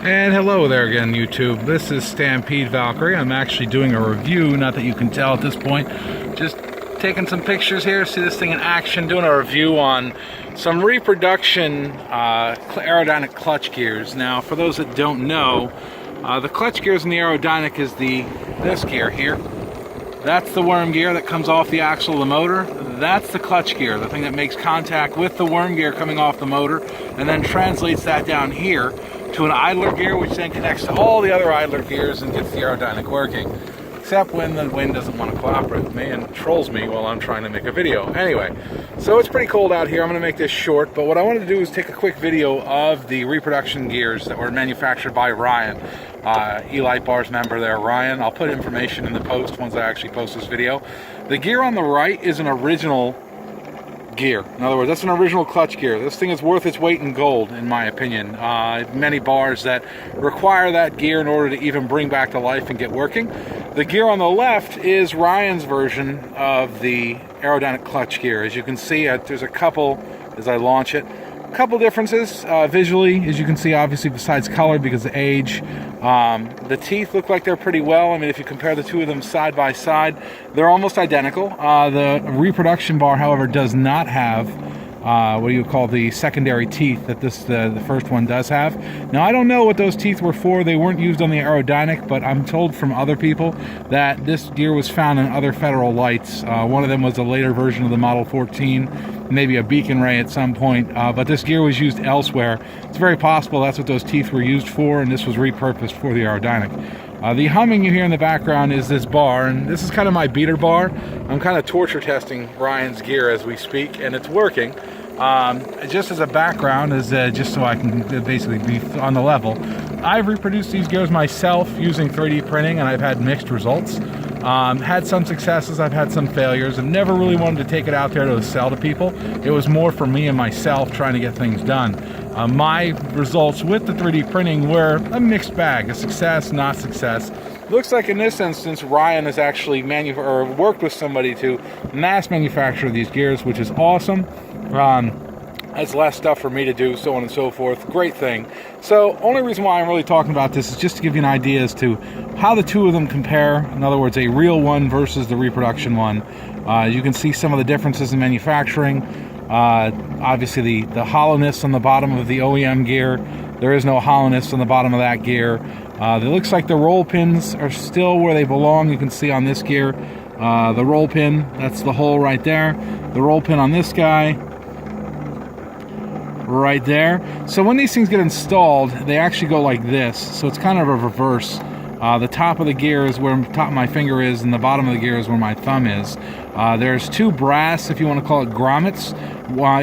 And hello there again, YouTube. This is Stampede Valkyrie. I'm actually doing a review, not that you can tell at this point. Just taking some pictures here, see this thing in action, doing a review on some Reproduction Aerodynic clutch gears. Now, for those that don't know, the clutch gears in the Aerodynic is this gear here. That's the worm gear that comes off the axle of the motor. That's the clutch gear, the thing that makes contact with the worm gear coming off the motor and then translates that down here to an idler gear, which then connects to all the other idler gears and gets the Aerodynic working. Except when the wind doesn't want to cooperate with me and trolls me while I'm trying to make a video. Anyway, so it's pretty cold out here. I'm going to make this short, but what I wanted to do is take a quick video of the Reproduction gears that were manufactured by Ryan. elightbars member there, Ryan. I'll put information in the post once I actually post this video. The gear on the right is an original gear. In other words, that's an original clutch gear. This thing is worth its weight in gold, in my opinion. Many bars that require that gear in order to even bring back to life and get working. The gear on the left is Ryan's version of the Aerodynic clutch gear. As you can see, there's a couple, as I launch it, a couple differences visually, as you can see, obviously besides color because of age. The teeth look like they're pretty well. I mean, if you compare the two of them side by side, they're almost identical. The Reproduction bar, however, does not have what do you call the secondary teeth that the first one does have. Now, I don't know what those teeth were for. They weren't used on the Aerodynic, but I'm told from other people that this gear was found in other Federal lights. One of them was a later version of the Model 14, maybe a beacon ray at some point, but this gear was used elsewhere. It's very possible that's what those teeth were used for, and this was repurposed for the Aerodynic. The humming you hear in the background is this bar, and this is kind of my beater bar. I'm kind of torture testing Ryan's gear as we speak, and it's working. Just as a background, just so I can basically be on the level, I've reproduced these gears myself using 3D printing, and I've had mixed results. Had some successes, I've had some failures, and never really wanted to take it out there to sell to people. It was more for me and myself trying to get things done. My results with the 3D printing were a mixed bag, a success, not success. Looks like in this instance, Ryan has actually worked with somebody to mass manufacture these gears, which is awesome. That's less stuff for me to do, so on and so forth. Great thing. So, only reason why I'm really talking about this is just to give you an idea as to how the two of them compare. In other words, a real one versus the Reproduction one. You can see some of the differences in manufacturing. Obviously, the hollowness on the bottom of the OEM gear. There is no hollowness on the bottom of that gear. It looks like the roll pins are still where they belong. You can see on this gear, the roll pin, that's the hole right there. The roll pin on this guy, right there. So when these things get installed, they actually go like this. So it's kind of a reverse. The top of the gear is where the top of my finger is, and the bottom of the gear is where my thumb is. There's two brass, if you want to call it grommets,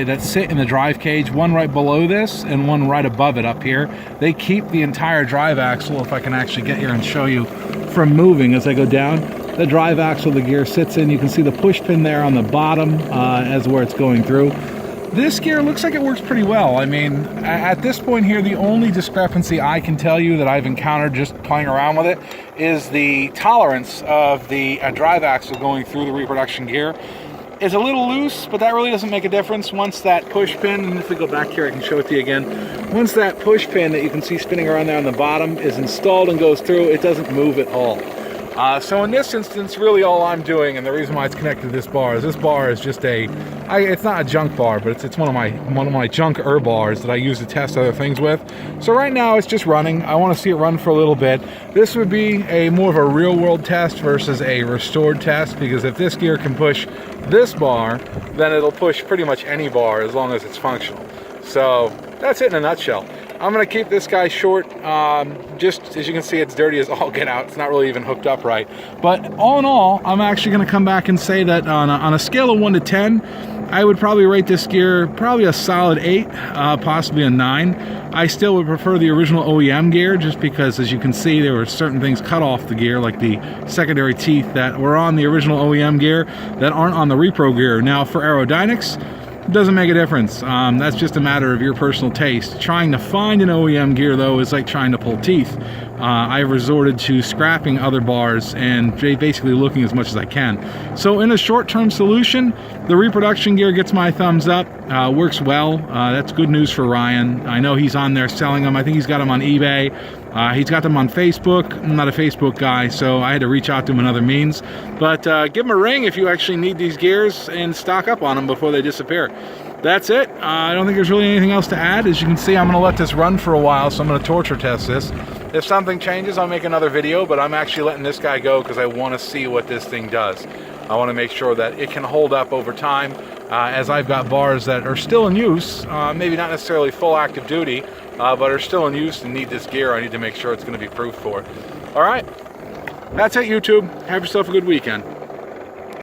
that sit in the drive cage, one right below this and one right above it up here. They keep the entire drive axle, if I can actually get here and show you, from moving as I go down. The drive axle the gear sits in. You can see the push pin there on the bottom as where it's going through. This gear looks like it works pretty well. I mean, at this point here, the only discrepancy I can tell you that I've encountered just playing around with it is the tolerance of the drive axle going through the Reproduction gear. It's a little loose, but that really doesn't make a difference. Once that push pin, and if we go back here, I can show it to you again. Once that push pin that you can see spinning around there on the bottom is installed and goes through, it doesn't move at all. So in this instance, really all I'm doing, and the reason why it's connected to this bar is just it's not a junk bar, but it's one of my junk bars that I use to test other things with. So right now it's just running. I want to see it run for a little bit. This would be more of a real world test versus a restored test, because if this gear can push this bar, then it'll push pretty much any bar as long as it's functional. So that's it in a nutshell. I'm going to keep this guy short. Just as you can see, it's dirty as all get out. It's not really even hooked up right. But all in all, I'm actually going to come back and say that on a scale of 1 to 10, I would probably rate this gear probably a solid 8, possibly a 9. I still would prefer the original OEM gear, just because, as you can see, there were certain things cut off the gear, like the secondary teeth that were on the original OEM gear that aren't on the Repro gear. Now, for Aerodynics, it doesn't make a difference. That's just a matter of your personal taste. Trying to find an OEM gear, though, is like trying to pull teeth. I resorted to scrapping other bars and basically looking as much as I can. So in a short-term solution, the reproduction gear gets my thumbs up, works well. That's good news for Ryan. I know he's on there selling them. I think he's got them on eBay. He's got them on Facebook. I'm not a Facebook guy, so I had to reach out to him in other means. But give him a ring if you actually need these gears and stock up on them before they disappear. That's it. I don't think there's really anything else to add. As you can see, I'm going to let this run for a while, so I'm going to torture test this. If something changes, I'll make another video, but I'm actually letting this guy go because I want to see what this thing does. I want to make sure that it can hold up over time, as I've got bars that are still in use, maybe not necessarily full active duty, but are still in use and need this gear. I need to make sure it's going to be proof for. All right, that's it, YouTube. Have yourself a good weekend.